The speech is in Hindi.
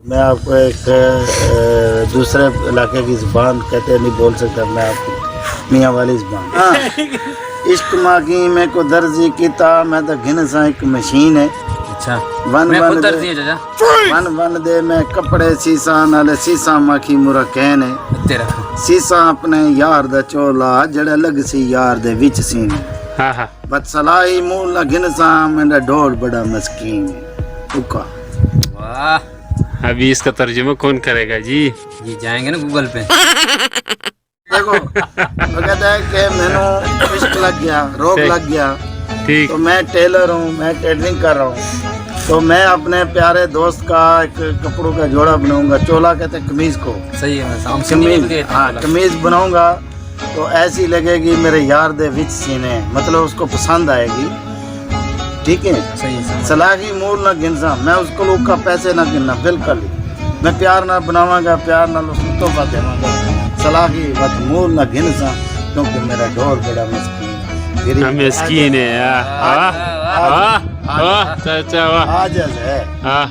मैं आपको एक दूसरे इलाके की ज़ुबान कहते नहीं बोल सकता, मैं आपको मियाँ वाली ज़ुबान। हाँ, इश्क माँ की मैं को दर्जी किता मैं तो घिन सा एक मशीन है। अच्छा वन मैं वन खुद दे दर्जी हूं चाचा। वन वन दे मैं कपड़े सीसा नाले सीसा माखी मुरा कहन है। तेरा सीसा अपने यार दा चोला जड़ा लग सी यार दे विच सीन। हाँ हाँ बट सलाई मूल ना घिन सा मेरा ढोल बड़ा मस्कीन है। उका वाह, अभी इसका तर्जुमा कौन करेगा जी? ये जाएंगे ना गूगल पे। देखो वो कहता है कि मैंने इश्क लग गया, रोग लग गया, ठीक तो मैं टेलर हूँ, मैं टेलरिंग कर रहा हूँ, तो मैं अपने प्यारे दोस्त का एक कपड़ों का जोड़ा बनाऊंगा। चोला कहते हैं कमीज को। सही है, मैं हम सुनी कमीज, मिल गए हाँ कमीज बनाऊंगा तो ऐसी लगेगी मेरे यार दे विच सीने, मतलब उसको पसंद आएगी। ठीक है, सही है। सलाही मूल ना गिनसा, मैं उसको लोग का पैसे ना गिनना, बिल्कुल ही मैं प्यार ना बनावांगा, प्यार ना उसको तोहफा देवांगा। सलाही मत मूल ना गिनसा क्योंकि मेरा ढोल बड़ा मस्कीन है। मिस्कीन है। वाह वाह वाह चाचा वाह। आज है हाँ